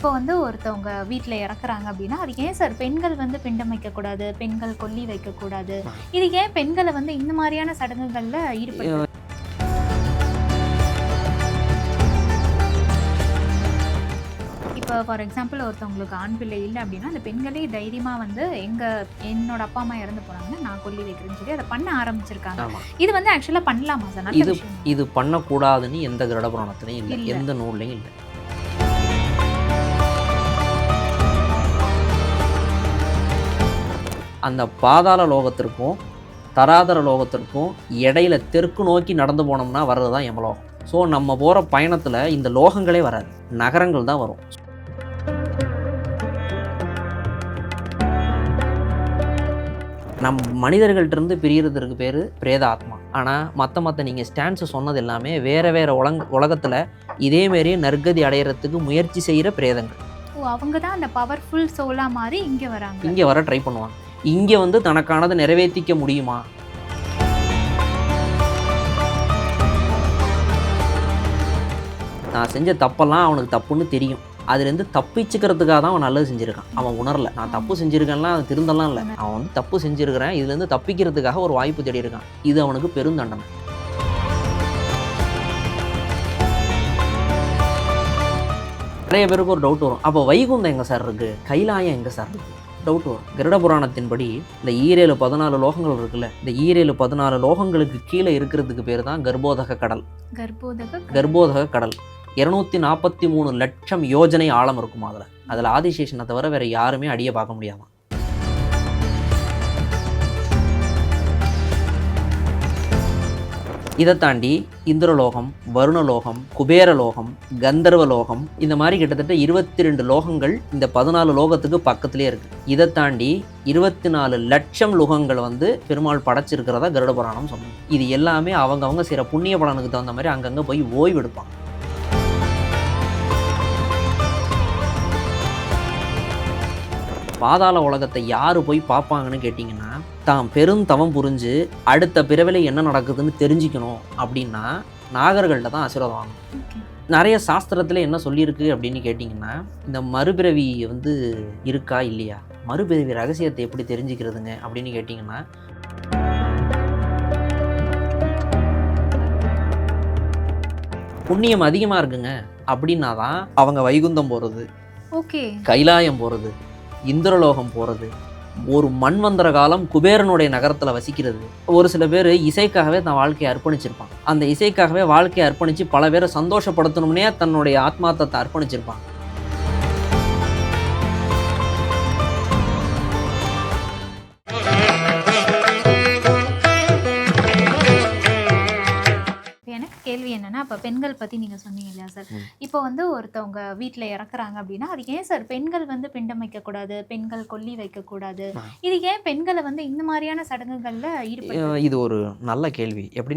இப்போ வந்து ஒருத்தவங்க வீட்ல இறக்குறாங்க அப்படின்னா, அதுக்கு ஏன் சார் பெண்கள் வந்து பிண்டம் வைக்கக்கூடாது, பெண்கள் கொல்லி வைக்கக்கூடாது. இதுக்கு ஏன் பெண்கள வந்து இந்த மாரியான சடங்குகள்ல ஈடுபடுத்த இப்போ ஃபார் எக்ஸாம்பிள் ஒருத்தவங்களுக்கு ஆண் பிள்ளை இல்ல அப்படின்னா, அந்த பெண்களே தைரியமா வந்து என்னோட அப்பா, அம்மா இறந்து போனாங்கன்னா, நான் கொல்லி வைக்கிறேன்னு சொல்லி அத பண்ண ஆரம்பிச்சிருக்காங்க. ஆமா. இது வந்து ஆக்சுவலா பண்ணலாமா சார்? நல்ல இது விஷயமா? இது பண்ணக்கூடாதுன்னு எந்த கருட புராணத்திலயும் இல்ல. இல்ல. எந்த நூல்லயும் இல்ல. அந்த பாதாள லோகத்திற்கும், தராதர லோகத்திற்கும் இடையில தெற்கு நோக்கி நடந்து போனோம்னா வர்றது தான் யமலோகம். ஸோ நம்ம போற பயணத்துல இந்த லோகங்களே வராது. நகரங்கள் தான் வரும். மனிதர்கள்ட்ட பிரியறதுக்கு பேரு பிரேத ஆத்மா. ஆனா மத்த நீங்க ஸ்டான்ஸ் சொன்னது எல்லாமே வேற உலகத்துல இதே மாரியே நற்கதி அடையறதுக்கு முயற்சி செய்யற பிரேதங்கள். ஓ! அவங்க தான் அந்த பவர்ஃபுல் சோலா மாறி இங்க வராங்க. இங்க வர ட்ரை பண்ணுவாங்க. இங்க வந்து தனக்கானதை நிறைவேற்றிக்க முடியுமா? நான் செஞ்ச தப்பெல்லாம் அவனுக்கு தப்புன்னு தெரியும். அதுலேருந்து தப்பிச்சுக்கிறதுக்காக தான் அவன் நல்லது செஞ்சுருக்கான். அவன் உணரல. நான் தப்பு செஞ்சுருக்கேன்லாம் அது திருந்தலாம் இல்லை. அவன் வந்து தப்பு செஞ்சுருக்கிறேன், இதுலேருந்து தப்பிக்கிறதுக்காக ஒரு வாய்ப்பு தேடி இருக்கான். இது அவனுக்கு பெருந்தண்டனை. நிறைய பேருக்கு ஒரு டவுட் வரும். அப்போ வைகுண்டம் எங்கே சார் இருக்குது, கைலாயம் எங்கே சார் இருக்குது டவுட் வரும். கருட புராணத்தின்படி இந்த ஈரேழு 14 லோகங்கள் இருக்குல்ல, இந்த ஈரேழு 14 லோகங்களுக்கு கீழே இருக்கிறதுக்கு பேர் தான் கர்ப்போதக கடல். கர்ப்போதக கடல் 243 லட்சம் யோஜனை ஆழம் இருக்கும். அதில் ஆதிசேஷனை தவிர வேற யாருமே அடியை பார்க்க முடியாதான். இதை தாண்டி இந்திரலோகம், வருணலோகம், குபேரலோகம், கந்தர்வலோகம், இந்த மாதிரி கிட்டத்தட்ட 22 லோகங்கள் இந்த 14 லோகத்துக்கு பக்கத்துலேயே இருக்குது. இதை தாண்டி 24 லட்சம் லோகங்கள் வந்து பெருமாள் படைச்சிருக்கிறதா கருட புராணம் சொன்னாங்க. இது எல்லாமே அவங்கவங்க செய்கிற புண்ணிய பலனுக்கு தகுந்த மாதிரி அங்கங்கே போய் ஓய்வு எடுப்பாங்க. பாதாள உலகத்தை யார் போய் பார்ப்பாங்கன்னு கேட்டிங்கன்னா, தான் பெருந்தவம் புரிஞ்சு அடுத்த பிறவில என்ன நடக்குதுன்னு தெரிஞ்சுக்கணும் அப்படின்னா நாகர்கள்ட்ட தான் ஆசீர்வாதம் வாங்கணும். நிறைய சாஸ்திரத்தில் என்ன சொல்லியிருக்கு அப்படின்னு கேட்டிங்கன்னா, இந்த மறுபிறவி வந்து இருக்கா இல்லையா, மறுபிறவி ரகசியத்தை எப்படி தெரிஞ்சுக்கிறதுங்க அப்படின்னு கேட்டிங்கன்னா, புண்ணியம் அதிகமாக இருக்குங்க அப்படின்னா தான் அவங்க வைகுந்தம் போகிறது, கைலாயம் போகிறது, இந்திரலோகம் போகிறது, ஒரு மண்வந்தர காலம் குபேரனுடைய நகரத்தில் வசிக்கிறது. ஒரு சில பேர் இசைக்காகவே தன் வாழ்க்கையை அர்ப்பணிச்சிருப்பாங்க. அந்த இசைக்காகவே வாழ்க்கையை அர்ப்பணித்து பல பேரை சந்தோஷப்படுத்தணும்னே தன்னுடைய ஆத்மார்த்தத்தை அர்ப்பணிச்சிருப்பாங்க. கேள்வி என்னன்னா, அப்ப பெண்கள் பத்தி நீங்க சொன்னீங்க இல்லையா சார்? இப்போ வந்து ஒருத்தவங்க வீட்ல இறக்குறாங்க அப்படின்னா, அதுக்கு ஏன் சார் பெண்கள் வந்து பிண்டம் வைக்கக்கூடாது, பெண்கள் கொல்லி வைக்கக்கூடாது. இதுக்கு ஏன் பெண்களை வந்து இந்த மாதிரியான சடங்குகள்ல ஈடுபடுத்த? இது ஒரு நல்ல கேள்வி. எப்படி?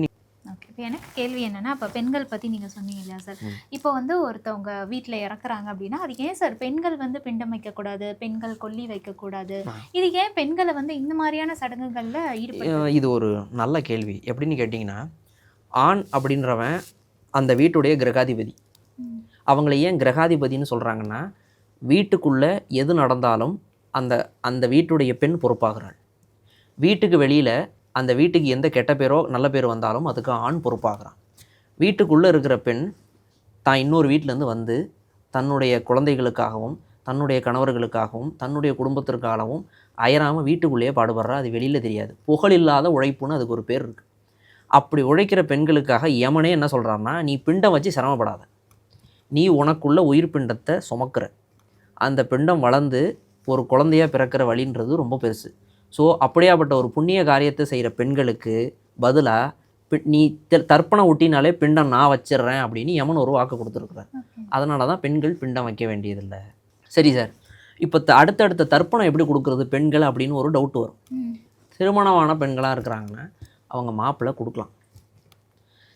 ஓகே. இப்போ எனக்கு கேள்வி என்னன்னா, அப்ப பெண்கள் பத்தி நீங்க சொன்னீங்க இல்லையா சார்? இப்போ வந்து ஒருத்தவங்க வீட்ல இறக்குறாங்க அப்படின்னா, அதுக்கு ஏன் சார் பெண்கள் வந்து பிண்டம் வைக்கக்கூடாது, பெண்கள் கொல்லி வைக்கக்கூடாது. இதுக்கு ஏன் பெண்களை வந்து இந்த மாதிரியான சடங்குகள்ல ஈடுபடுத்த? இது ஒரு நல்ல கேள்வி. எப்படின்னு கேட்டிங்கன்னா, ஆண் அப்படின்றவன் அந்த வீட்டுடைய கிரகாதிபதி. அவங்கள ஏன் கிரகாதிபதினு சொல்கிறாங்கன்னா, வீட்டுக்குள்ளே எது நடந்தாலும் அந்த அந்த வீட்டுடைய பெண் பொறுப்பாகிறாள். வீட்டுக்கு வெளியில் அந்த வீட்டுக்கு எந்த கெட்ட பேரோ நல்ல பேர் வந்தாலும் அதுக்கு ஆண் பொறுப்பாகிறான். வீட்டுக்குள்ளே இருக்கிற பெண் தான் இன்னொரு வீட்டிலேருந்து வந்து தன்னுடைய குழந்தைகளுக்காகவும் தன்னுடைய கணவர்களுக்காகவும் தன்னுடைய குடும்பத்திற்காகவும் அயராமல் வீட்டுக்குள்ளேயே பாடுபடுறா. அது வெளியில் தெரியாது. புகழில்லாத உழைப்புன்னு அதுக்கு ஒரு பேர் இருக்குது. அப்படி உழைக்கிற பெண்களுக்காக யமனே என்ன சொல்கிறான்னா, நீ பிண்டம் வச்சு சிரமப்படாத, நீ உனக்குள்ள உயிர் பிண்டத்தை சுமக்கிற, அந்த பிண்டம் வளர்ந்து ஒரு குழந்தையாக பிறக்கிற வழின்றது ரொம்ப பெருசு. ஸோ அப்படியாப்பட்ட ஒரு புண்ணிய காரியத்தை செய்கிற பெண்களுக்கு பதிலாக நீ தர்ப்பணம் ஊட்டினாலே பிண்டம் நான் வச்சிடுறேன் அப்படின்னு யமன் ஒரு வாக்கு கொடுத்துருக்குறார். அதனால தான் பெண்கள் பிண்டம் வைக்க வேண்டியதில்லை. சரி சார், இப்போ அடுத்தடுத்த தர்ப்பணம் எப்படி கொடுக்குறது பெண்கள் அப்படின்னு ஒரு டவுட் வரும். திருமணமான பெண்களாக இருக்கிறாங்கன்னா அவங்க மாப்பிள்ளை கொடுக்கலாம்.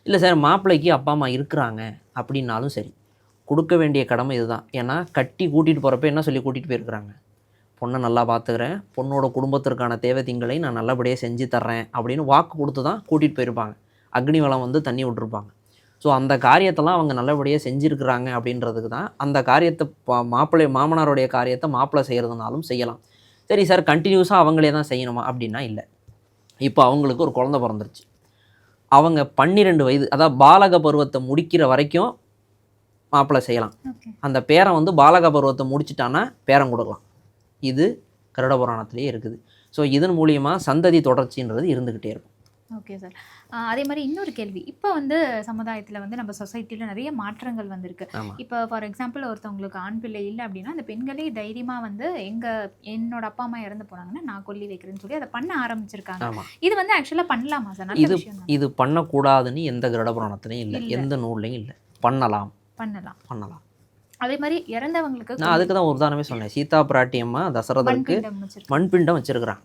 இல்லை சார், மாப்பிள்ளைக்கு அப்பா அம்மா இருக்கிறாங்க அப்படின்னாலும் சரி, கொடுக்க வேண்டிய கடமை இதுதான். ஏன்னா கட்டி கூட்டிகிட்டு போகிறப்ப என்ன சொல்லி கூட்டிகிட்டு போயிருக்கிறாங்க, பொண்ணை நல்லா பார்த்துக்கிறேன், பொண்ணோட குடும்பத்திற்கான தேவை திங்களை நான் நல்லபடியாக செஞ்சு தர்றேன் அப்படின்னு வாக்கு கொடுத்து தான் கூட்டிகிட்டு போயிருப்பாங்க. அக்னி வளம் வந்து தண்ணி விட்டுருப்பாங்க. ஸோ அந்த காரியத்தெல்லாம் அவங்க நல்லபடியாக செஞ்சுருக்கிறாங்க அப்படின்றதுக்கு தான் அந்த காரியத்தை மாமனாருடைய காரியத்தை மாப்பிள்ளை செய்கிறதுனாலும் செய்யலாம். சரி சார், கண்டினியூஸாக அவங்களே தான் செய்யணுமா அப்படின்னா இல்லை. இப்போ அவங்களுக்கு ஒரு குழந்தை பிறந்துருச்சு, அவங்க 12 வயது, அதாவது பாலக பருவத்தை முடிக்கிற வரைக்கும் மாப்பிள்ளை செய்யலாம். அந்த பேரன் வந்து பாலக பருவத்தை முடிச்சிட்டான்னா பேரன் கொடுக்கலாம். இது கருட புராணத்திலே இருக்குது. ஸோ இதன் மூலியமாக சந்ததி தொடர்ச்சின்றது இருந்துக்கிட்டே இருக்கும். Okay sir. அதே மாதிரி இன்னொரு கேள்வி, இப்போ வந்து சமுதாயத்தில் வந்து நம்ம சொசைட்டியில் நிறைய மாற்றங்கள் வந்திருக்கு. இப்போ ஃபார் எக்ஸாம்பிள் ஒருத்தவங்களுக்கு ஆண் பிள்ளை இல்லை அப்படின்னா அந்த பெண்களே தைரியமாக வந்து என்னோட அப்பா அம்மா இறந்து போனாங்கன்னா நான் கொல்லி வைக்கிறேன்னு சொல்லி அதை பண்ண ஆரம்பிச்சிருக்காங்க. இது வந்து ஆக்சுவலாக பண்ணலாமா சார்? இது பண்ணக்கூடாதுன்னு எந்த கருட புராணத்திலையும் இல்லை, எந்த நூல்லையும் இல்லை. பண்ணலாம். அதே மாதிரி இறந்தவங்களுக்கு நான் அதுக்கு தான் ஒரு உதாரணமே சொன்னேன். சீதா பிராட்டியம்மா தசரதனுக்கு மண்பிண்டம் வச்சிருக்கிறாங்க.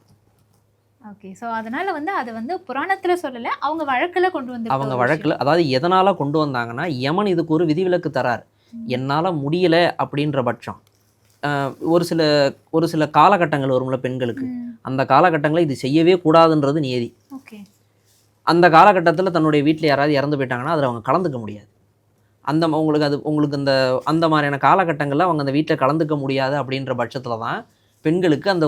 ஓகே. ஸோ அதனால் வந்து அது வந்து புராணத்தில் சொல்லலை, அவங்க வழக்கில் கொண்டு வந்து அவங்க வழக்கில், அதாவது எதனால் கொண்டு வந்தாங்கன்னா யமன் இதுக்கு ஒரு விதிவிலக்கு தரார். என்னால் முடியலை அப்படின்ற பட்சம் ஒரு சில காலகட்டங்கள் வரும்ல பெண்களுக்கு, அந்த காலகட்டங்களில் இது செய்யவே கூடாதுன்றது நியதி. ஓகே. அந்த காலகட்டத்தில் தன்னுடைய வீட்டில் யாராவது இறந்து போயிட்டாங்கன்னா அதில் அவங்க கலந்துக்க முடியாது. உங்களுக்கு அந்த மாதிரியான காலகட்டங்களில் அவங்க அந்த வீட்டில் கலந்துக்க முடியாது. அப்படின்ற பட்சத்தில் தான் பெண்களுக்கு அந்த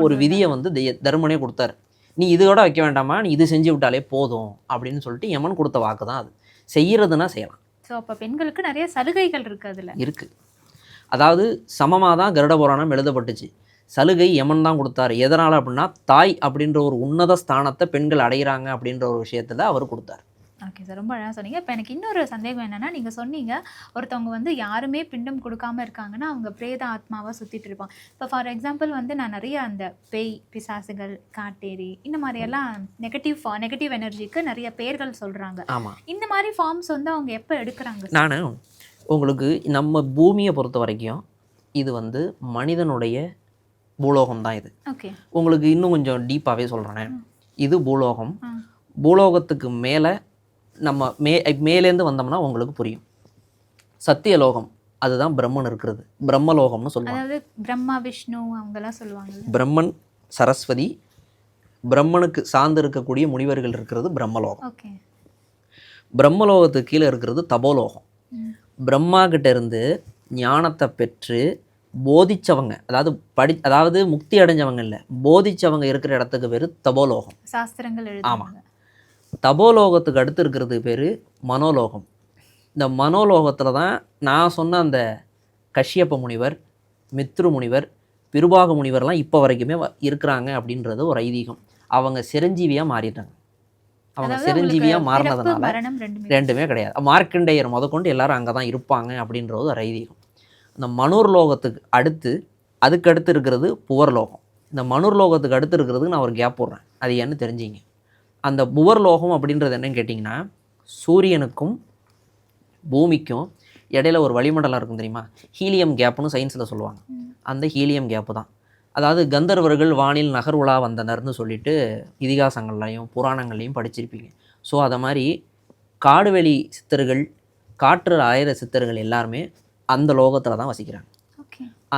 ஒரு விதியை வந்து தருமனே கொடுத்தாரு. நீ இதோட வைக்க வேண்டாமா, நீ இது செஞ்சு விட்டாலே போதும் அப்படின்னு சொல்லிட்டு யமன் கொடுத்த வாக்கு தான் அது. செய்யறதுன்னா செய்யலாம். ஸோ அப்போ பெண்களுக்கு நிறைய சலுகைகள் இருக்குது, அதில் இருக்குது. அதாவது சமமாக தான் கருட புராணம் எழுதப்பட்டுச்சு. சலுகை யமன் தான் கொடுத்தாரு. எதனால் அப்படின்னா தாய் அப்படின்ற ஒரு உன்னத ஸ்தானத்தை பெண்கள் அடைகிறாங்க அப்படின்ற ஒரு விஷயத்தில் அவர் கொடுத்தார். ஓகே சார், ரொம்ப அழகாக சொன்னீங்க. இப்போ எனக்கு இன்னொரு சந்தேகம் என்னென்னா, நீங்கள் சொன்னீங்க ஒருத்தவங்க வந்து யாருமே பிண்டம் கொடுக்காம இருக்காங்கன்னா அவங்க பிரேத ஆத்மாவாக சுற்றிட்டு இருப்பாங்க. இப்போ ஃபார் எக்ஸாம்பிள் வந்து நான் நிறைய அந்த பேய், பிசாசுகள், காட்டேரி இந்த மாதிரியெல்லாம் நெகட்டிவ் எனர்ஜிக்கு நிறைய பேர்கள் சொல்கிறாங்க. ஆமாம். இந்த மாதிரி ஃபார்ம்ஸ் வந்து அவங்க எப்போ எடுக்கிறாங்க? நான் உங்களுக்கு நம்ம பூமியை பொறுத்த வரைக்கும் இது வந்து மனிதனுடைய பூலோகம் தான். இது ஓகே. உங்களுக்கு இன்னும் கொஞ்சம் டீப்பாகவே சொல்கிறேன். இது பூலோகம். பூலோகத்துக்கு மேலே நம்ம மேலேருந்து வந்தோம்னா உங்களுக்கு புரியும். சத்தியலோகம் அதுதான் பிரம்மன் இருக்கிறது, பிரம்மலோகம்னு சொல்லுவாங்க. அதாவது பிரம்மா, விஷ்ணு அவங்கெல்லாம் சொல்லுவாங்க. பிரம்மன், சரஸ்வதி, பிரம்மனுக்கு சார்ந்து இருக்கக்கூடிய முனிவர்கள் இருக்கிறது பிரம்மலோகம். ஓகே. பிரம்மலோகத்துக்கு கீழே இருக்கிறது தபோலோகம். பிரம்மா கிட்ட இருந்து ஞானத்தை பெற்று போதிச்சவங்க, அதாவது முக்தி அடைஞ்சவங்க இல்லை, போதிச்சவங்க இருக்கிற இடத்துக்கு பேர் தபோலோகம். சாஸ்திரங்கள். ஆமாம். தபோலோகத்துக்கு அடுத்து இருக்கிறது பேர் மனோலோகம். இந்த மனோலோகத்தில் தான் நான் சொன்ன அந்த கஷ்யப்ப முனிவர், மித்ரு முனிவர், பிருபாக முனிவர்லாம் இப்போ வரைக்குமே இருக்கிறாங்க அப்படின்றது ஒரு ஐதீகம். அவங்க சிரஞ்சீவியாக மாறிட்டாங்க. அவங்க சிரஞ்சீவியாக மாறினதுனால ரெண்டுமே கிடையாது. மார்க்கண்டேயர் முதற்கொண்டு எல்லாரும் அங்கே தான் இருப்பாங்க அப்படின்றது ஒரு ஐதீகம். இந்த மனூர் லோகத்துக்கு அதுக்கு அடுத்து இருக்கிறது புவர்லோகம். இந்த மனூர் லோகத்துக்கு அடுத்து இருக்கிறதுக்கு நான் ஒரு கேப் போடுறேன், அது ஏன்னு தெரிஞ்சிங்க. அந்த புவர்லோகம் அப்படின்றது என்னன்னு கேட்டிங்கன்னா, சூரியனுக்கும் பூமிக்கும் இடையில ஒரு வளிமண்டலம் இருக்கும் தெரியுமா, ஹீலியம் கேப்னு சயின்ஸில் சொல்லுவாங்க. அந்த ஹீலியம் கேப்பு தான். அதாவது கந்தர்வர்கள் வானில் நகர்வுலா வந்தனர்னு சொல்லிட்டு இதிகாசங்கள்லையும் புராணங்கள்லையும் படிச்சிருப்பீங்க. ஸோ அதை மாதிரி காடுவெளி சித்தர்கள், காற்று ஆயிர சித்தர்கள் எல்லாருமே அந்த லோகத்தில் தான் வசிக்கிறாங்க.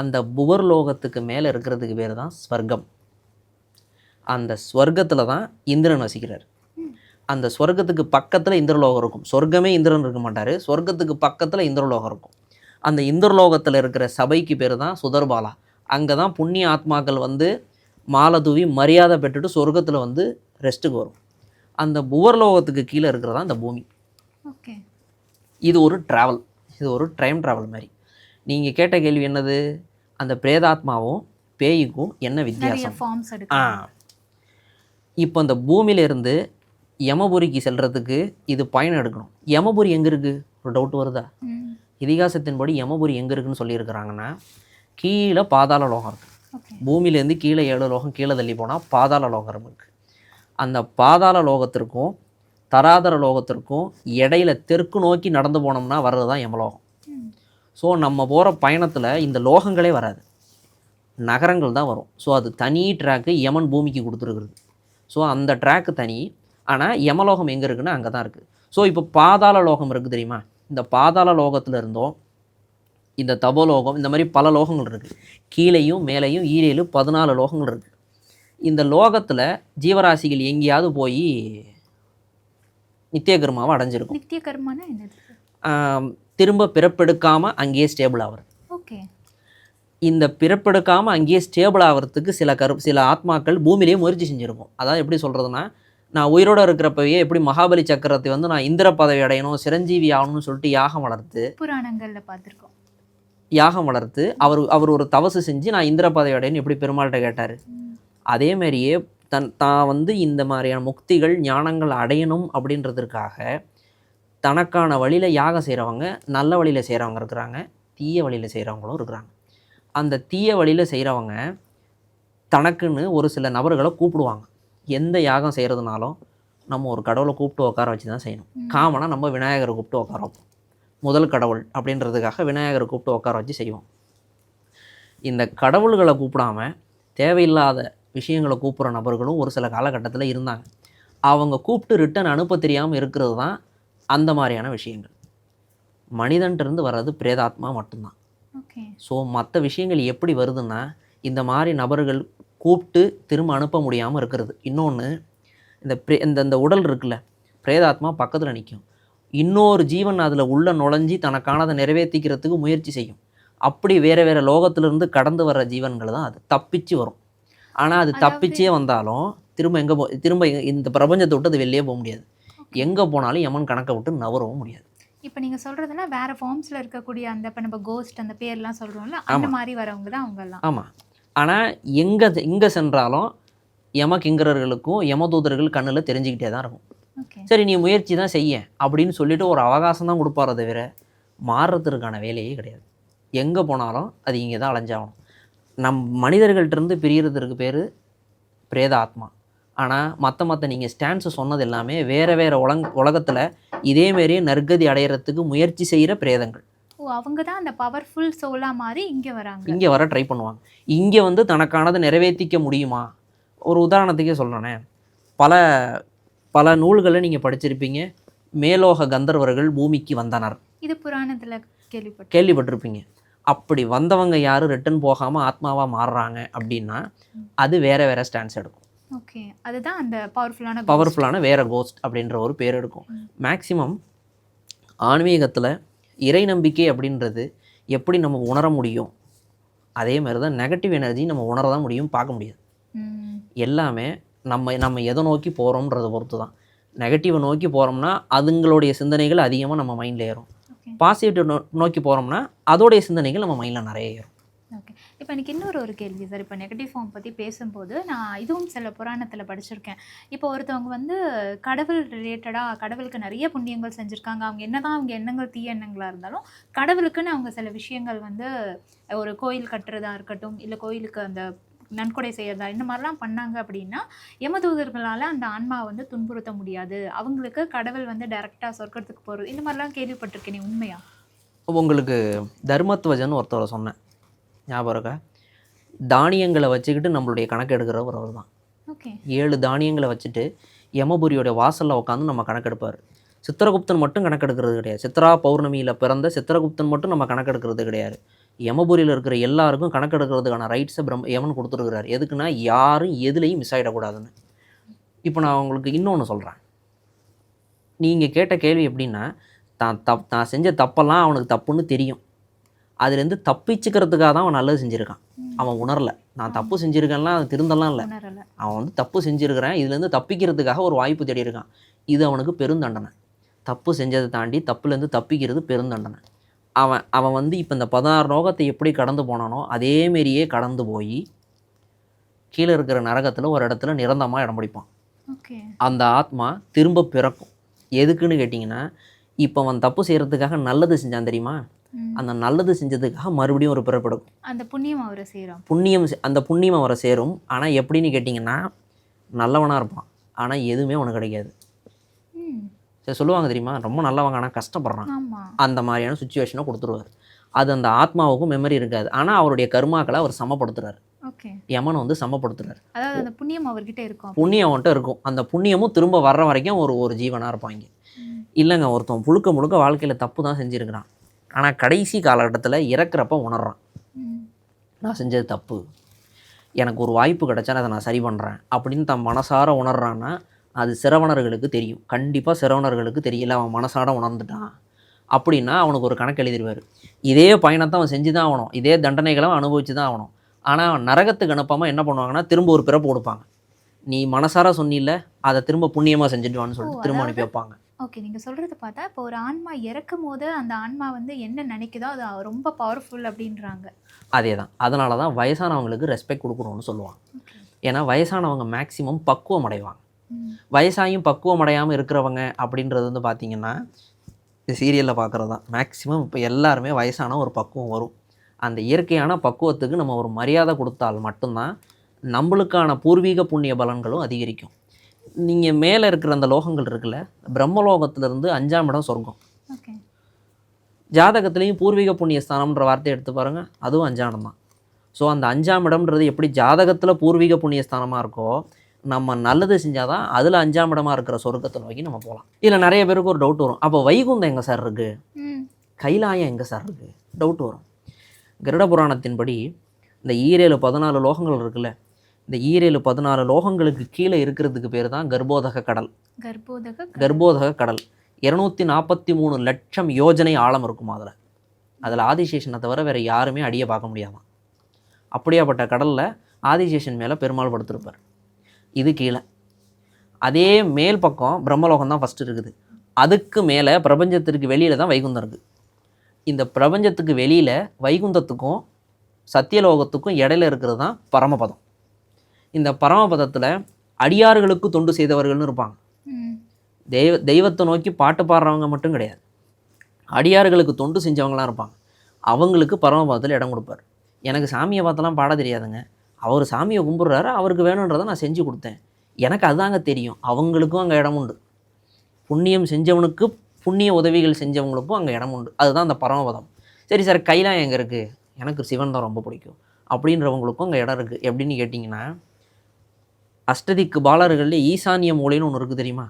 அந்த புவர் லோகத்துக்கு மேலே இருக்கிறதுக்கு பேர் தான் ஸ்வர்க்கம். அந்த ஸ்வர்க்கத்தில் தான் இந்திரன் வசிக்கிறார். அந்த ஸ்வர்க்கத்துக்கு பக்கத்தில் இந்திரலோகம் இருக்கும். சொர்க்கமே இந்திரன் இருக்க மாட்டார், ஸ்வர்க்கத்துக்கு பக்கத்தில் இந்திரலோகம் இருக்கும். அந்த இந்திரலோகத்தில் இருக்கிற சபைக்கு பேர் தான் சுதர்பாலா. அங்கே தான் புண்ணிய ஆத்மாக்கள் வந்து மாலை தூவி மரியாதை பெற்றுட்டு சொர்க்கத்தில் வந்து ரெஸ்ட்டுக்கு வரும். அந்த புவர்லோகத்துக்கு கீழே இருக்கிறதா இந்த பூமி. ஓகே. இது ஒரு ட்ராவல், இது ஒரு டைம் ட்ராவல் மாதிரி. நீங்கள் கேட்ட கேள்வி என்னது, அந்த பிரேதாத்மாவும் பேய்க்கும் என்ன வித்தியாசம்? இப்போ இந்த பூமியிலேருந்து யமபுரிக்கு செல்றதுக்கு இது பயணம் எடுக்கணும். யமபுரி எங்கே இருக்குது ஒரு டவுட் வருதா? இதிகாசத்தின்படி யமபுரி எங்கே இருக்குன்னு சொல்லியிருக்கிறாங்கன்னா, கீழே பாதாள லோகம் இருக்குது. பூமியிலேருந்து கீழே 7 லோகம் கீழே தள்ளி போனால் பாதாள லோகம் இருக்குது. அந்த பாதாள லோகத்திற்கும் தராதர லோகத்திற்கும் இடையில தெற்கு நோக்கி நடந்து போனோம்னா வர்றது தான் யமலோகம். ஸோ நம்ம போகிற பயணத்தில் இந்த லோகங்களே வராது, நகரங்கள் தான் வரும். ஸோ அது தனி ட்ராக்கு யமன் பூமிக்கு கொடுத்துருக்குறது. ஸோ அந்த ட்ராக்கு தனி. ஆனால் யமலோகம் எங்கே இருக்குன்னா அங்கே தான் இருக்குது. ஸோ இப்போ பாதாள லோகம் இருக்குது தெரியுமா, இந்த பாதாள லோகத்தில் இருந்தோம் இந்த தபோலோகம், இந்த மாதிரி பல லோகங்கள் இருக்குது. கீழேயும் மேலேயும் 14 லோகங்கள் இருக்குது. இந்த லோகத்தில் ஜீவராசிகள் எங்கேயாவது போய் நித்திய கர்மாவை அடைஞ்சிருக்கும். நித்திய கர்மானா என்னது? திரும்ப பிறப்பெடுக்காமல் அங்கேயே ஸ்டேபிள் ஆகிறது. ஓகே. இந்த பிறப்பெடுக்காமல் அங்கேயே ஸ்டேபிள் ஆகிறதுக்கு சில ஆத்மாக்கள் பூமியிலேயே முயற்சி செஞ்சுருக்கும். அதாவது எப்படி சொல்கிறதுனா, நான் உயிரோடு இருக்கிறப்பவே எப்படி மகாபலி சக்கரத்தை வந்து நான் இந்திர பதவி அடையணும், சிரஞ்சீவி ஆகணும்னு சொல்லிட்டு யாகம் வளர்த்து, புராணங்களில் பார்த்துருக்கோம், யாகம் வளர்த்து அவர் ஒரு தவசு செஞ்சு நான் இந்திர பதவி அடையணும் எப்படி பெருமாள்கிட்ட கேட்டார். அதே மாதிரியே தான் வந்து இந்த மாதிரியான முக்திகள் ஞானங்கள் அடையணும் அப்படின்றதுக்காக தனக்கான வழியில் யாகம் செய்கிறவங்க, நல்ல வழியில் செய்கிறவங்க இருக்கிறாங்க, தீய வழியில் செய்கிறவங்களும் இருக்கிறாங்க. அந்த தீய வழியில் செய்கிறவங்க தனக்குன்னு ஒரு சில நபர்களை கூப்பிடுவாங்க. எந்த யாகம் செய்கிறதுனாலும் நம்ம ஒரு கடவுளை கூப்பிட்டு உட்கார வச்சு தான் செய்யணும். காமனாக நம்ம விநாயகரை கூப்பிட்டு உட்கார வைப்போம். முதல் கடவுள் அப்படின்றதுக்காக விநாயகரை கூப்பிட்டு உட்கார வச்சு செய்வோம். இந்த கடவுள்களை கூப்பிடாம தேவையில்லாத விஷயங்களை கூப்பிட்ற நபர்களும் ஒரு சில காலகட்டத்தில் இருந்தாங்க. அவங்க கூப்பிட்டு ரிட்டன் அனுப்ப தெரியாமல் இருக்கிறது தான் அந்த மாதிரியான விஷயங்கள். மனிதன்ட்டிருந்து வர்றது பிரேதாத்மா மட்டும்தான். ஸோ மற்ற விஷயங்கள் எப்படி வருதுன்னா, இந்த மாதிரி நபர்கள் கூப்பிட்டு திரும்ப அனுப்ப முடியாமல் இருக்கிறது. இன்னொன்று, இந்த உடல் இருக்குல்ல, பிரேதாத்மா பக்கத்தில் நிற்கும். இன்னொரு ஜீவன் அதில் உள்ளே நுழைஞ்சி தனக்கானதை நிறைவேற்றிக்கிறதுக்கு முயற்சி செய்யும். அப்படி வேறு வேறு லோகத்திலிருந்து கடந்து வர்ற ஜீவன்கள் தான் அது தப்பிச்சு வரும். ஆனால் அது தப்பிச்சே வந்தாலும் திரும்ப இந்த பிரபஞ்சத்தை விட்டு அது வெளியே போக முடியாது. எங்கே போனாலும் யமன் கணக்கை விட்டு நவரவும் முடியாது. இப்போ நீங்கள் சொல்கிறதுனா வேறு ஃபார்ம்ஸில் இருக்கக்கூடிய அந்த இப்போ நம்ம கோஸ்ட் அந்த பேர்லாம் சொல்கிறோம்ல, அந்த மாதிரி வரவங்க தான் அவங்கெல்லாம். ஆமாம். ஆனால் எங்கே சென்றாலும் யமகிங்கரர்களுக்கும் யமதூதர்கள் கண்ணில் தெரிஞ்சுக்கிட்டே தான் இருக்கும். சரி நீ முயற்சி தான் செய்ய அப்படின்னு சொல்லிட்டு ஒரு அவகாசம் தான் கொடுப்பாரே தவிர மாறுறதுக்கான வேலையே கிடையாது. எங்கே போனாலும் அது இங்கே தான் அலைஞ்சாகணும். மனிதர்கள்ட்டிருந்து பிரியறதுக்கு பேர் பிரேத ஆத்மா. ஆனால் மற்ற நீங்கள் ஸ்டான்ஸு சொன்னது எல்லாமே வேறு உலகத்தில் இதேமாரியே நற்கதி அடையிறதுக்கு முயற்சி செய்கிற பிரேதங்கள். அவங்க தான் அந்த பவர்ஃபுல் சோலாக மாதிரி இங்கே வர ட்ரை பண்ணுவாங்க. இங்கே வந்து தனக்கானதை நிறைவேற்றிக்க முடியுமா? ஒரு உதாரணத்துக்கே சொல்கிறேனே, பல நூல்களை நீங்கள் படிச்சிருப்பீங்க. மேலோக கந்தர்வர்கள் பூமிக்கு வந்தனர், இது புராணத்தில் கேள்விப்பட்டிருப்பீங்க. அப்படி வந்தவங்க யாரும் ரிட்டன் போகாமல் ஆத்மாவாக மாறுறாங்க அப்படின்னா அது வேறு ஸ்டான்ஸ் எடுக்கும். ஓகே, அதுதான் அந்த பவர்ஃபுல்லான வேறு கோஸ்ட் அப்படின்ற ஒரு பேர் எடுக்கும். மேக்சிமம் ஆன்மீகத்தில் இறை நம்பிக்கை அப்படின்றது எப்படி நம்ம உணர முடியும், அதே மாதிரி தான் நெகட்டிவ் எனர்ஜி நம்ம உணர தான் முடியும், பார்க்க முடியாது. எல்லாமே நம்ம எதை நோக்கி போகிறோம்ன்றதை பொறுத்து தான். நெகட்டிவை நோக்கி போகிறோம்னா அதுங்களுடைய சிந்தனைகள் அதிகமாக நம்ம மைண்டில் ஏறும். பாசிட்டிவ் நோக்கி போகிறோம்னா அதோடைய சிந்தனைகள் நம்ம மைண்டில் நிறைய ஏறும். ஓகே, இப்போ எனக்கு இன்னொரு கேள்வி சார். இப்போ நெகட்டிவ் ஃபார்ம் பற்றி பேசும்போது நான் இதுவும் சில புராணத்தில் படிச்சிருக்கேன். இப்போ ஒருத்தவங்க வந்து கடவுள் ரிலேட்டடாக கடவுளுக்கு நிறைய புண்ணியங்கள் செஞ்சுருக்காங்க. அவங்க என்னதான் அவங்க எண்ணங்கள் தீய எண்ணங்களாக இருந்தாலும் கடவுளுக்குன்னு அவங்க சில விஷயங்கள் வந்து ஒரு கோயில் கட்டுறதா இருக்கட்டும், இல்லை கோயிலுக்கு அந்த நன்கொடை செய்யறதா, இந்த மாதிரிலாம் பண்ணாங்க அப்படின்னா யமதூதர்களால் அந்த ஆன்மாவை வந்து துன்புறுத்த முடியாது, அவங்களுக்கு கடவுள் வந்து டைரெக்டாக சொர்க்கத்துக்கு போகிறது, இந்த மாதிரிலாம் கேள்விப்பட்டிருக்கேன். உண்மையா? உங்களுக்கு தர்மத்வஜன் ஒருத்தவரை சொன்னேன், ஞாபகம் இருக்கா? தானியங்களை வச்சுக்கிட்டு நம்மளுடைய கணக்கு எடுக்கிறவர் அவர் தான். 7 தானியங்களை வச்சுட்டு யமபுரியோடைய வாசலில் உட்காந்து நம்ம கணக்கெடுப்பார். சித்திரகுப்தன் மட்டும் கணக்கெடுக்கிறது கிடையாது. சித்ரா பௌர்ணமியில் பிறந்த சித்திரகுப்தன் மட்டும் நம்ம கணக்கெடுக்கிறது கிடையாது. யமபுரியில் இருக்கிற எல்லாருக்கும் கணக்கெடுக்கிறதுக்கான ரைட்ஸை யமன் கொடுத்துருக்கிறார். எதுக்குன்னா யாரும் எதுலேயும் மிஸ் ஆகிடக்கூடாதுன்னு. இப்போ நான் உங்களுக்கு இன்னொன்று சொல்கிறேன். நீங்கள் கேட்ட கேள்வி எப்படின்னா, தான் செஞ்ச தப்பெல்லாம் அவனுக்கு தப்புன்னு தெரியும், அதுலேருந்து தப்பிச்சுக்கிறதுக்காக தான் அவன் நல்லது செஞ்சுருக்கான். அவன் உணரலை, நான் தப்பு செஞ்சுருக்கேன்லாம் அது திருந்தலாம் இல்லை. அவன் வந்து தப்பு செஞ்சுருக்கிறேன், இதுலேருந்து தப்பிக்கிறதுக்காக ஒரு வாய்ப்பு தேடி இருக்கான். இது அவனுக்கு பெருந்தண்டனை. தப்பு செஞ்சதை தாண்டி தப்புலேருந்து தப்பிக்கிறது பெருந்தண்டனை. அவன் வந்து இப்போ இந்த 16 லோகத்தை எப்படி கடந்து போனானோ அதேமாரியே கடந்து போய் கீழே இருக்கிற நரகத்தில் ஒரு இடத்துல நிரந்தரமாக இடம் பிடிப்பான். அந்த ஆத்மா திரும்ப பிறக்கும். எதுக்குன்னு கேட்டிங்கன்னா, இப்போ அவன் தப்பு செய்கிறதுக்காக நல்லது செஞ்சான் தெரியுமா, அந்த நல்லது செஞ்சதுக்காக மறுபடியும் ஒரு பிறப்பெடுக்கும். அந்த புண்ணியம் அவரை சேரும். அந்த புண்ணியம் அவரை சேரும். ஆனால் எப்படின்னு கேட்டிங்கன்னா, நல்லவனாக இருப்பான், ஆனால் எதுவுமே அவனுக்கு கிடைக்காது. சரி சொல்லுவாங்க தெரியுமா, ரொம்ப நல்லவங்க ஆனால் கஷ்டப்படுறான், அந்த மாதிரியான சுச்சுவேஷனை கொடுத்துருவார். அது அந்த ஆத்மாவுக்கும் மெமரி இருக்காது. ஆனால் அவருடைய கர்மாக்களை அவர் சமப்படுத்துறாரு. யமனை வந்து சமப்படுத்துறாரு. அதாவது அந்த புண்ணியம் அவர்கிட்ட இருக்கும். புண்ணியம் அவன்கிட்ட இருக்கும். அந்த புண்ணியமும் திரும்ப வர்ற வரைக்கும் ஒரு ஜீவனாக இருப்பாங்க. இல்லைங்க, ஒருத்தன் முழுக்க வாழ்க்கையில் தப்பு தான் செஞ்சுருக்கிறான், ஆனால் கடைசி காலகட்டத்தில் இறக்குறப்ப உணர்றான், நான் செஞ்சது தப்பு, எனக்கு ஒரு வாய்ப்பு கிடைச்சா அதை நான் சரி பண்ணுறேன் அப்படின்னு தன் மனசார உணர்றான்னா அது சிரவணர்களுக்கு தெரியும். கண்டிப்பாக சிரவணர்களுக்கு தெரியல, அவன் மனசாட உணர்ந்துட்டான் அப்படின்னா அவனுக்கு ஒரு கணக்கு எழுதிடுவார். இதே பயணத்தை அவன் செஞ்சு தான் ஆகணும், இதே தண்டனைகளை அவன் அனுபவிச்சு தான் ஆகணும். ஆனால் அவன் நரகத்துக்கு அனுப்பாமல் என்ன பண்ணுவாங்கன்னா திரும்ப ஒரு பிறப்பு கொடுப்பாங்க. நீ மனசார சொன்னில்ல, அதை திரும்ப புண்ணியமாக செஞ்சுட்டுவான்னு சொல்லிட்டு திரும்ப அனுப்பி வைப்பாங்க. ஓகே, நீங்கள் சொல்கிறத பார்த்தா இப்போ ஒரு ஆன்மா இறக்கும் போது அந்த ஆன்மா வந்து என்ன நினைக்குதோ அது ரொம்ப பவர்ஃபுல் அப்படின்றாங்க. அதே தான். அதனால தான் வயசானவங்களுக்கு ரெஸ்பெக்ட் கொடுக்கணும்னு சொல்லுவாங்க. ஏன்னா வயசானவங்க மேக்சிமம் பக்குவம் அடைவாங்க. வயசாயும் பக்குவம் அடையாமல் இருக்கிறவங்க அப்படின்றது வந்து பார்த்திங்கன்னா இந்த சீரியலில் பார்க்குறது தான். மேக்சிமம் இப்போ எல்லாருமே வயசான ஒரு பக்குவம் வரும். அந்த இயற்கையான பக்குவத்துக்கு நம்ம ஒரு மரியாதை கொடுத்தால் மட்டும்தான் நம்மளுக்கான பூர்வீக புண்ணிய பலன்களும் அதிகரிக்கும். நீங்கள் மேலே இருக்கிற அந்த லோகங்கள் இருக்குல்ல, பிரம்மலோகத்திலிருந்து 5ஆம் இடம் சொர்க்கம். ஜாதகத்துலேயும் பூர்வீக புண்ணிய ஸ்தானம்ன்ற வார்த்தையை எடுத்து பாருங்கள், அதுவும் 5ஆம் இடம் தான். ஸோ அந்த 5ஆம் இடம்ன்றது எப்படி ஜாதகத்தில் பூர்வீக புண்ணிய ஸ்தானமாக இருக்கோ, நம்ம நல்லது செஞ்சால் தான் அதில் 5ஆம் இடமாக இருக்கிற சொர்க்கத்தை நோக்கி நம்ம போகலாம். இதில் நிறைய பேருக்கு ஒரு டவுட் வரும், அப்போ வைகுந்தம் எங்கே சார் இருக்குது, கைலாயம் எங்கே சார் இருக்குது டவுட் வரும். கருட புராணத்தின்படி இந்த 14 லோகங்கள் இருக்குல்ல, இந்த 14 லோகங்களுக்கு கீழே இருக்கிறதுக்கு பேர் தான் கர்ப்போதக கடல். கர்ப்போதக கடல் 243 லட்சம் யோஜனை ஆழம் இருக்கும். அதில் ஆதிசேஷனை தவிர வேறு யாருமே அடியை பார்க்க முடியாதான். அப்படியாப்பட்ட கடலில் ஆதிசேஷன் மேலே பெருமாள் படுத்திருப்பார். இது கீழே. அதே மேல் பக்கம் பிரம்மலோகம் தான் ஃபஸ்ட்டு இருக்குது. அதுக்கு மேலே பிரபஞ்சத்திற்கு வெளியில் தான் வைகுந்தம் இருக்குது. இந்த பிரபஞ்சத்துக்கு வெளியில் வைகுந்தத்துக்கும் சத்தியலோகத்துக்கும் இடையில இருக்கிறது தான் பரமபதம். இந்த பரமபதத்தில் அடியார்களுக்கு தொண்டு செய்தவர்கள்னு இருப்பாங்க. தெய்வத்தை நோக்கி பாட்டு பாடுறவங்க மட்டும் கிடையாது, அடியார்களுக்கு தொண்டு செஞ்சவங்களாம் இருப்பாங்க. அவங்களுக்கு பரமபதத்தில் இடம் கொடுப்பார். எனக்கு சாமியை பார்த்தெல்லாம் பாட தெரியாதுங்க, அவர் சாமியை கும்பிட்றாரு, அவருக்கு வேணுன்றதை நான் செஞ்சு கொடுத்தேன், எனக்கு அதுதாங்க தெரியும். அவங்களுக்கும் அங்கே இடம் உண்டு. புண்ணியம் செஞ்சவனுக்கு புண்ணிய உதவிகள் செஞ்சவங்களுக்கும் அங்கே இடம் உண்டு. அதுதான் அந்த பரமபதம். சரி சார், கைலாயம் எங்கே இருக்குது, எனக்கு சிவன் தான் ரொம்ப பிடிக்கும் அப்படின்றவங்களுக்கும் அங்கே இடம் இருக்குது. எப்படின்னு கேட்டிங்கன்னா, அஷ்டதிக்கு பாலர்கள்லேயே ஈசானிய மூலைன்னு ஒன்று இருக்குது தெரியுமா,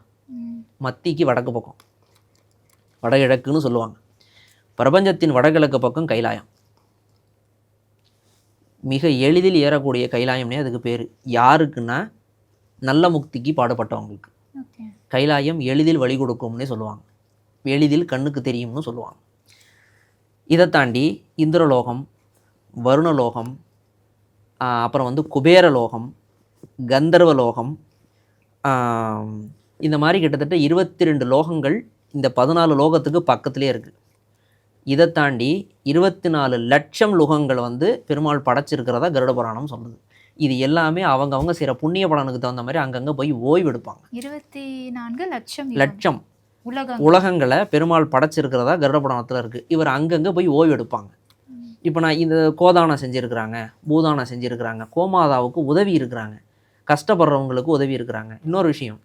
மத்திக்கு வடக்கு பக்கம், வடகிழக்குன்னு சொல்லுவாங்க. பிரபஞ்சத்தின் வடகிழக்கு பக்கம் கைலாயம். மிக எளிதில் ஏறக்கூடிய கைலாயம்னே அதுக்கு பேர். யாருக்குன்னா நல்ல முக்திக்கு பாடுபட்டவங்களுக்கு கைலாயம் எளிதில் வழி கொடுக்கும்னே சொல்லுவாங்க, எளிதில் கண்ணுக்கு தெரியும்னு சொல்லுவாங்க. இதை தாண்டி இந்திரலோகம், வருணலோகம், அப்புறம் வந்து குபேரலோகம், கந்தர்வலோகம், இந்த மாதிரி கிட்டத்தட்ட 22 லோகங்கள் இந்த 14 லோகத்துக்கு பக்கத்துலேயே இருக்குது. இதை தாண்டி 24 லட்சம் லுகங்கள் வந்து பெருமாள் படைச்சிருக்கிறதா கருட புராணம் சொல்லுது. இது எல்லாமே அவங்க செய்கிற புண்ணிய பலனுக்கு தகுந்த மாதிரி அங்கங்கே போய் ஓய்வு எடுப்பாங்க. 24 லட்சம் உலகங்களை பெருமாள் படைச்சிருக்கிறதா கருட புராணத்தில் இருக்குது. இவர் அங்கங்கே போய் ஓய்வு எடுப்பாங்க. இப்போ நான் இந்த கோதானம் செஞ்சுருக்கிறாங்க, பூதானம் செஞ்சுருக்கிறாங்க, கோமாதாவுக்கு உதவி இருக்கிறாங்க, கஷ்டப்படுறவங்களுக்கு உதவி இருக்கிறாங்க. இன்னொரு விஷயம்,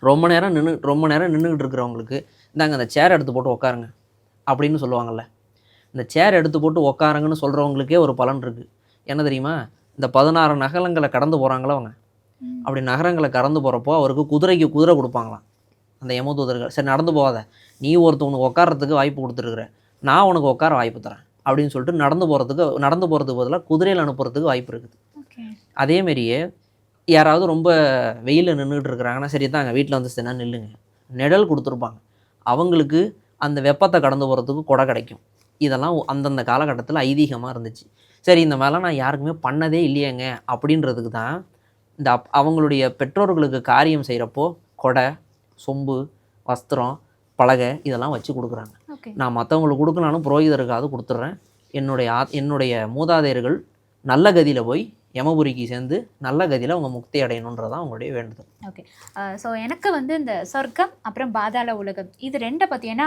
ரொம்ப நேரம் நின்றுக்கிட்டு இருக்கிறவங்களுக்கு இந்தாங்க அந்த சேர் எடுத்து போட்டு உட்காருங்க அப்படின்னு சொல்லுவாங்கள்ல, இந்த சேர் எடுத்து போட்டு உட்காருங்கன்னு சொல்கிறவங்களுக்கே ஒரு பலன் இருக்குது. என்ன தெரியுமா, இந்த 16 நகரங்களை கடந்து போகிறாங்களோ அவங்க, அப்படி நகரங்களை கடந்து போகிறப்போ அவருக்கு குதிரைக்கு குதிரை கொடுப்பாங்களாம் அந்த யமதூதர்கள். சரி நடந்து போகாத, நீ ஒருத்தவனுக்கு உட்காரத்துக்கு வாய்ப்பு கொடுத்துருக்குற, நான் உனக்கு உட்கார வாய்ப்பு தரேன் அப்படின்னு சொல்லிட்டு நடந்து போகிறதுக்கு பதிலாக குதிரையில் அனுப்புறதுக்கு வாய்ப்பு இருக்குது. அதேமாரியே யாராவது ரொம்ப வெயிலில் நின்றுட்டு இருக்கிறாங்கன்னா, சரி தாங்க வீட்டில் வந்து சின்ன நில்லுங்க, நிழல் கொடுத்துருப்பாங்க. அவங்களுக்கு அந்த வெப்பத்தை கடந்து போகிறதுக்கு கொடை கிடைக்கும். இதெல்லாம் அந்தந்த காலகட்டத்தில் ஐதீகமாக இருந்துச்சு. சரி, இந்த மேலே நான் யாருக்குமே பண்ணதே இல்லையேங்க அப்படின்றதுக்கு தான் இந்த அவங்களுடைய பெற்றோர்களுக்கு காரியம் செய்கிறப்போ கொடை, சொம்பு, வஸ்திரம், பலகை இதெல்லாம் வச்சு கொடுக்குறாங்க. நான் மற்றவங்களுக்கு கொடுக்கணும், புரோகிதருக்காவது கொடுத்துட்றேன், என்னுடைய மூதாதையர்கள் நல்ல கதியில் போய் யமபுரிக்கு சேர்ந்து நல்ல கதியில் அவங்க முக்தி அடையணுன்றதான் அவங்களுடைய வேண்டுதல். ஓகே, ஸோ எனக்கு வந்து இந்த சொர்க்கம் அப்புறம் பாதாள உலகம் இது ரெண்டை பற்றி, ஏன்னா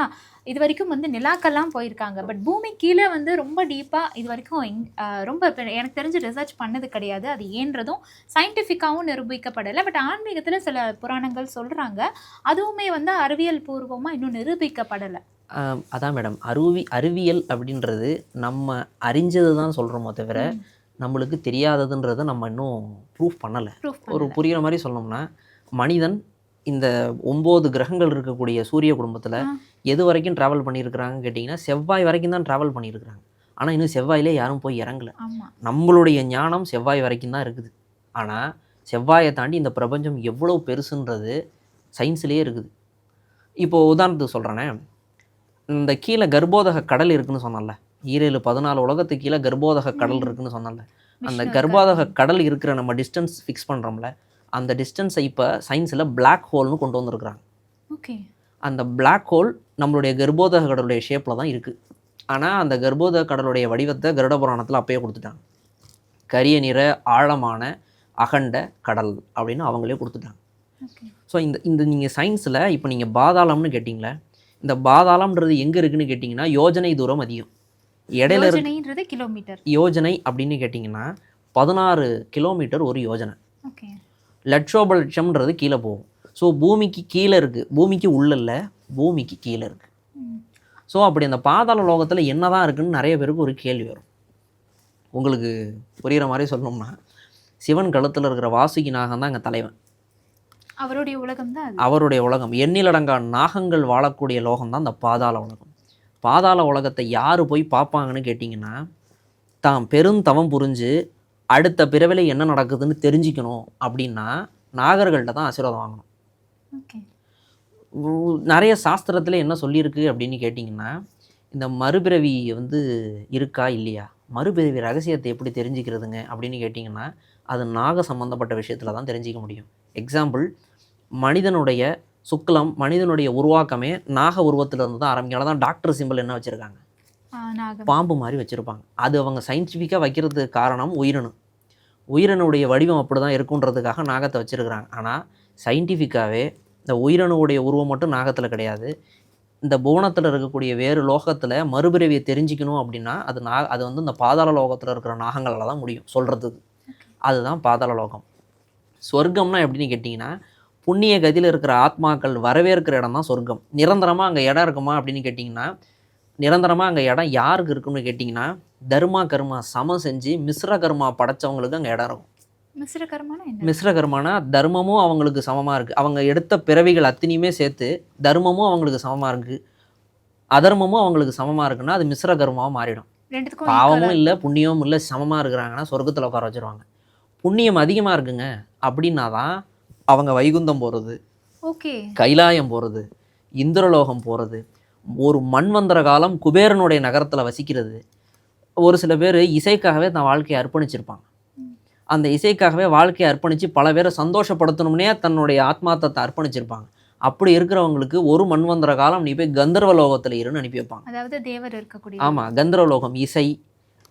இது வரைக்கும் வந்து நிலாக்கெல்லாம் போயிருக்காங்க, பட் பூமி கீழே வந்து ரொம்ப டீப்பாக இது வரைக்கும் ரொம்ப எனக்கு தெரிஞ்சு ரிசர்ச் பண்ணது கிடையாது. அது ஏன்றதும் சயின்டிஃபிக்காகவும் நிரூபிக்கப்படலை. பட் ஆன்மீகத்தில் சில புராணங்கள் சொல்கிறாங்க, அதுவுமே வந்து அறிவியல் பூர்வமாக இன்னும் நிரூபிக்கப்படலை. அதான் மேடம், அறிவியல் அப்படின்றது நம்ம அறிஞ்சது தான் சொல்கிறோமோ தவிர நம்மளுக்கு தெரியாததுன்றதை நம்ம இன்னும் ப்ரூஃப் பண்ணலை. ஒரு புரிகிற மாதிரி சொல்லணும்னா, மனிதன் இந்த 9 கிரகங்கள் இருக்கக்கூடிய சூரிய குடும்பத்தில் எது வரைக்கும் ட்ராவல் பண்ணியிருக்கிறாங்கன்னு கேட்டிங்கன்னா, செவ்வாய் வரைக்கும் தான் ட்ராவல் பண்ணியிருக்கிறாங்க. ஆனால் இன்னும் செவ்வாயிலே யாரும் போய் இறங்கலை. நம்மளுடைய ஞானம் செவ்வாய் வரைக்கும் தான் இருக்குது. ஆனால் செவ்வாயை தாண்டி இந்த பிரபஞ்சம் எவ்வளோ பெருசுன்றது சயின்ஸ்லேயே இருக்குது. இப்போது உதாரணத்துக்கு சொல்கிறேனே, இந்த கீழே கர்ப்போதக கடல் இருக்குதுன்னு சொன்னல, 14 உலகத்துக்கு கீழே கர்ப்போதக கடல் இருக்குதுன்னு சொன்னல, அந்த கர்ப்போதக கடல் இருக்கிற நம்ம டிஸ்டன்ஸ் ஃபிக்ஸ் பண்ணுறோம்ல, அந்த டிஸ்டன்ஸை இப்போ சயின்ஸில் பிளாக் ஹோல்னு கொண்டு வந்திருக்கிறாங்க. ஓகே. அந்த பிளாக் ஹோல் நம்மளுடைய கர்ப்போதக கடலுடைய ஷேப்பில் தான் இருக்குது. ஆனால் அந்த கர்ப்போதக கடலுடைய வடிவத்தை கருட புராணத்தில் அப்பயே கொடுத்துட்டாங்க. கரிய நிற ஆழமான அகண்ட கடல் அப்படின்னு அவங்களே கொடுத்துட்டாங்க. ஸோ இந்த நீங்கள் சயின்ஸில் இப்போ நீங்கள் பாதாளம்னு கேட்டிங்களே, இந்த பாதாளம்ன்றது எங்கே இருக்குதுன்னு கேட்டிங்கன்னா யோஜனை தூரம் அதிகம். இடையில கிலோமீட்டர் யோஜனை அப்படின்னு கேட்டிங்கன்னா 16 கிலோமீட்டர் ஒரு யோஜனை. லட்சோப லட்சம்ன்றது கீழே போகும். ஸோ பூமிக்கு கீழே இருக்குது, பூமிக்கு உள்ள இல்லை, பூமிக்கு கீழே இருக்குது. ஸோ அப்படி அந்த பாதாள லோகத்தில் என்ன தான் இருக்குதுன்னு நிறைய பேருக்கு ஒரு கேள்வி வரும். உங்களுக்கு புரிகிற மாதிரி சொல்லணும்னா, சிவன் கழுத்தில் இருக்கிற வாசுகி நாகம் தான் எங்கள் தலைவன். அவருடைய உலகம் தான், அவருடைய உலகம். எண்ணிலடங்கா நாகங்கள் வாழக்கூடிய லோகம் தான் இந்த பாதாள உலகம். பாதாள உலகத்தை யார் போய் பார்ப்பாங்கன்னு கேட்டிங்கன்னா, தான் பெருந்தவம் புரிஞ்சு அடுத்த பிறவில என்ன நடக்குதுன்னு தெரிஞ்சுக்கணும் அப்படின்னா நாகர்கள்ட்ட தான் ஆசீர்வாதம் வாங்கணும். நிறைய சாஸ்திரத்தில் என்ன சொல்லியிருக்கு அப்படின்னு கேட்டிங்கன்னா, இந்த மறுபிறவி இருக்கா இல்லையா, மறுபிறவி ரகசியத்தை எப்படி தெரிஞ்சுக்கிறதுங்க அப்படின்னு கேட்டிங்கன்னா, அது நாக சம்மந்தப்பட்ட விஷயத்தில் தான் தெரிஞ்சிக்க முடியும். எக்ஸாம்பிள், மனிதனுடைய சுக்லம், மனிதனுடைய உருவாக்கமே நாக உருவத்தில் இருந்து தான் ஆரம்பிக்கும். தான் டாக்டர் சிம்பிள் என்ன வச்சுருக்காங்க, பாம்பு மாதிரி வச்சுருப்பாங்க. அது அவங்க சயின்டிஃபிக்காக வைக்கிறதுக்கு காரணம் உயிரணுடைய வடிவம் அப்படி தான் இருக்குன்றதுக்காக நாகத்தை வச்சுருக்குறாங்க. ஆனால் சயின்டிஃபிக்காகவே இந்த உயிரணுடைய உருவம் மட்டும் நாகத்தில் கிடையாது. இந்த புவனத்தில் இருக்கக்கூடிய வேறு லோகத்தில் மறுபிறவியை தெரிஞ்சிக்கணும் அப்படின்னா அது இந்த பாதாள லோகத்தில் இருக்கிற நாகங்களால் தான் முடியும் சொல்கிறதுக்கு. அதுதான் பாதாள லோகம். சொர்க்கம்னா எப்படின்னு கேட்டிங்கன்னா, புண்ணிய கதியில் இருக்கிற ஆத்மாக்கள் வரவேற்கிற இடம் தான் சொர்க்கம். நிரந்தரமாக அங்கே இடம் இருக்குமா அப்படின்னு கேட்டிங்கன்னா, நிரந்தரமாக அங்கே இடம் யாருக்கு இருக்குன்னு கேட்டிங்கன்னா, தர்மா கர்மா சமம் செஞ்சு மிஸ்ர கர்மா படைச்சவங்களுக்கு அங்கே இடம் இருக்கும். மிஸ்ர கர்மானா தர்மமும் அவங்களுக்கு சமமாக இருக்குது. அவங்க எடுத்த பிறவிகள் அத்தனையுமே சேர்த்து தர்மமும் அவங்களுக்கு சமமாக இருக்குது, அதர்மமும் அவங்களுக்கு சமமாக இருக்குன்னா அது மிஸ்ர கர்மாவும் மாறிடும். பாவமும் இல்லை புண்ணியமும் இல்லை, சமமாக இருக்கிறாங்கன்னா சொர்க்கத்தில் உட்கார வச்சுருவாங்க. புண்ணியம் அதிகமாக இருக்குங்க அப்படின்னா தான் அவங்க வைகுந்தம் போகிறது, கைலாயம் போகிறது, இந்திரலோகம் போகிறது, ஒரு மண்வந்தர காலம் குபேரனுடைய நகரத்தில் வசிக்கிறது. ஒரு சில பேர் இசைக்காகவே தன் வாழ்க்கையை அர்ப்பணிச்சிருப்பாங்க. அந்த இசைக்காகவே வாழ்க்கையை அர்ப்பணித்து பல பேரை சந்தோஷப்படுத்தணும்னே தன்னுடைய ஆத்மார்த்தத்தை அர்ப்பணிச்சிருப்பாங்க. அப்படி இருக்கிறவங்களுக்கு ஒரு மண்வந்தர காலம் நீ போய் கந்தர்வ லோகத்தில் இருன்னு அனுப்பி வைப்பாங்க. அதாவது தேவர் இருக்கக்கூடிய, ஆமாம், கந்தர்வ லோகம் இசை.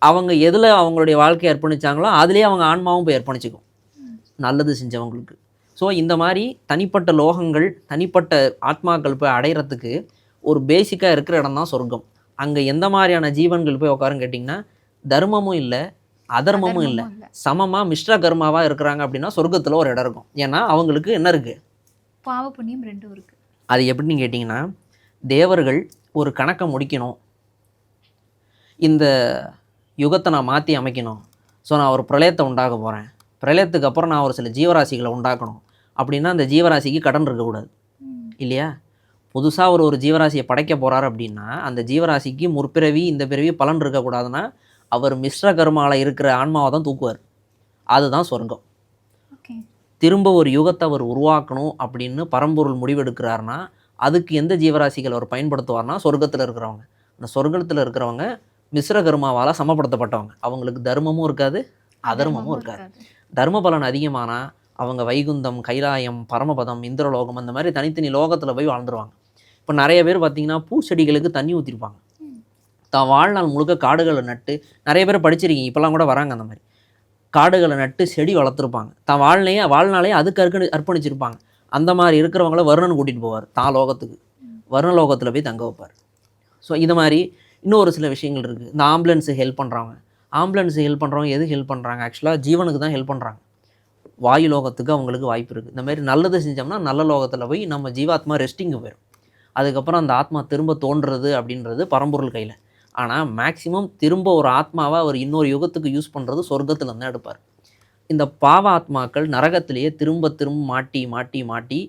அவங்க எதில் அவங்களுடைய வாழ்க்கையை அர்ப்பணித்தாங்களோ அதுலேயே அவங்க ஆன்மாவும் போய் அர்ப்பணிச்சிக்கும் நல்லது செஞ்சவங்களுக்கு. ஸோ இந்த மாதிரி தனிப்பட்ட லோகங்கள், தனிப்பட்ட ஆத்மாக்கள் போய் அடையிறதுக்கு ஒரு பேசிக்காக இருக்கிற இடம் தான் சொர்க்கம். அங்கே எந்த மாதிரியான ஜீவன்கள் போய் உட்காருன்னு கேட்டிங்கன்னா, தர்மமும் இல்லை அதர்மமும் இல்லை, சமமாக மிஸ்ர கர்மாவாக இருக்கிறாங்க அப்படின்னா சொர்க்கத்தில் ஒரு இடம் இருக்கும். ஏன்னா அவங்களுக்கு என்ன இருக்குது, பாவ புண்ணியம் ரெண்டும் இருக்குது. அது எப்படின்னு கேட்டிங்கன்னா, தேவர்கள் ஒரு கணக்கை முடிக்கணும், இந்த யுகத்தை நான் மாற்றி அமைக்கணும், ஸோ நான் ஒரு பிரளயத்தை உண்டாக்க போகிறேன், பிரளயத்துக்கு அப்புறம் நான் ஒரு சில ஜீவராசிகளை உண்டாக்கணும் அப்படின்னா அந்த ஜீவராசிக்கு கடன் இருக்கக்கூடாது இல்லையா. புதுசாக ஒரு ஜீவராசியை படைக்க போகிறார் அப்படின்னா அந்த ஜீவராசிக்கு முற்பிறவி இந்த பிறவி பலன் இருக்கக்கூடாதுன்னா அவர் மிஸ்ர கர்மாவில் இருக்கிற ஆன்மாவை தான் தூக்குவார். அதுதான் சொர்க்கம். திரும்ப ஒரு யுகத்தை அவர் உருவாக்கணும் அப்படின்னு பரம்பொருள் முடிவெடுக்கிறாருன்னா அதுக்கு எந்த ஜீவராசிகள் அவர் பயன்படுத்துவார்னா சொர்க்கத்தில் இருக்கிறவங்க. அந்த சொர்க்கத்தில் இருக்கிறவங்க மிஸ்ர கர்மாவால் சமப்படுத்தப்பட்டவங்க. அவங்களுக்கு தர்மமும் இருக்காது அதர்மமும் இருக்காது. தர்ம பலன் அதிகமானால் அவங்க வைகுந்தம், கைலாயம், பரமபதம், இந்திரலோகம் அந்த மாதிரி தனித்தனி லோகத்தில் போய் வாழ்ந்துருவாங்க. இப்போ நிறைய பேர் பார்த்திங்கன்னா பூச்செடிகளுக்கு தண்ணி ஊற்றிருப்பாங்க. தான் வாழ்நாள் முழுக்க காடுகளை நட்டு, நிறைய பேர் படிச்சிருக்கீங்க, இப்போல்லாம் கூட வராங்க, அந்த மாதிரி காடுகளை நட்டு செடி வளர்த்துருப்பாங்க. தான் வாழ்நாளையே அதுக்கு அர்ப்பணிச்சிருப்பாங்க. அந்த மாதிரி இருக்கிறவங்கள வருணன் கூட்டிகிட்டு போவார் தான் லோகத்துக்கு, வருண லோகத்தில் போய் தங்க வைப்பார். ஸோ இது மாதிரி இன்னும் ஒரு சில விஷயங்கள் இருக்குது. இந்த ஆம்புலன்ஸு ஹெல்ப் பண்ணுறவங்க எது ஹெல்ப் பண்ணுறாங்க, ஆக்சுவலாக ஜீவனுக்கு தான் ஹெல்ப் பண்ணுறாங்க. வாயு லோகத்துக்கு அவங்களுக்கு வாய்ப்பு இருக்குது. இந்த மாதிரி நல்லது செஞ்சோம்னா நல்ல லோகத்தில் போய் நம்ம ஜீவாத்மா ரெஸ்டிங்கு போயிடும். அதுக்கப்புறம் அந்த ஆத்மா திரும்ப தோன்றுறது அப்படின்றது பரம்பொருள் கையில். ஆனால் மேக்ஸிமம் திரும்ப ஒரு ஆத்மாவை அவர் இன்னொரு யுகத்துக்கு யூஸ் பண்ணுறது சொர்க்கத்தில் தான் எடுப்பார். இந்த பாவ ஆத்மாக்கள் நரகத்திலேயே திரும்ப மாட்டி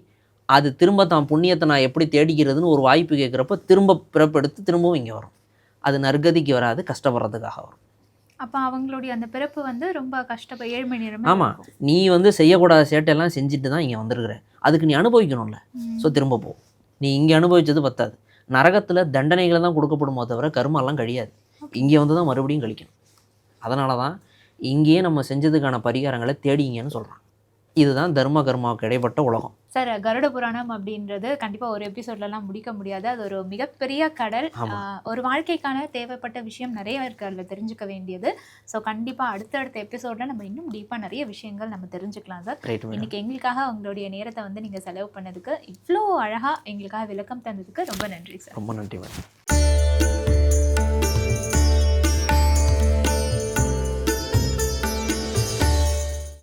அது திரும்ப தான் புண்ணியத்தை நான் எப்படி தேடிக்கிறதுன்னு ஒரு வாய்ப்பு கேட்குறப்ப திரும்ப பிறப்பெடுத்து திரும்பவும் இங்கே வரும். அது நற்கதிக்கு வராது, கஷ்டப்படுறதுக்காக வரும். அப்ப அவங்களுடைய அந்த பிறப்பு வந்து ரொம்ப ஏழ்மை நிறமே ஆமாம், நீ வந்து செய்யக்கூடாத சேட்டையெல்லாம் செஞ்சுட்டு தான் இங்கே வந்திருக்கிற, அதுக்கு நீ அனுபவிக்கணும்ல. ஸோ திரும்ப போ. நீ இங்கே அனுபவிச்சது பத்தாது, நரகத்தில் தண்டனைகளை தான் கொடுக்கப்படுமோ தவிர கர்மாலாம் கழியாது. இங்கே வந்து தான் மறுபடியும் கழிக்கணும். அதனால தான் இங்கேயே நம்ம செஞ்சதுக்கான பரிகாரங்களை தேடிங்கன்னு சொல்கிறான். இதுதான் தர்ம கர்மாவுக்கு இடைப்பட்ட உலகம். சார், கருட புராணம் அப்படின்றது கண்டிப்பா ஒரு எபிசோட்லலாம் முடிக்க முடியாது. அது ஒரு மிகப்பெரிய கடல். ஒரு வாழ்க்கைக்கான தேவைப்பட்ட விஷயம் நிறைய இருக்கு அதில் தெரிஞ்சுக்க வேண்டியது. ஸோ கண்டிப்பா அடுத்தடுத்த எபிசோட்ல நம்ம இன்னும் டீப்பா நிறைய விஷயங்கள் நம்ம தெரிஞ்சுக்கலாம் சார். இன்னைக்கு எங்களுக்காக உங்களுடைய நேரத்தை வந்து நீங்க செலவு பண்ணதுக்கு, இவ்வளோ அழகா எங்களுக்காக விளக்கம் தந்ததுக்கு ரொம்ப நன்றி சார். ரொம்ப நன்றி மேடம்.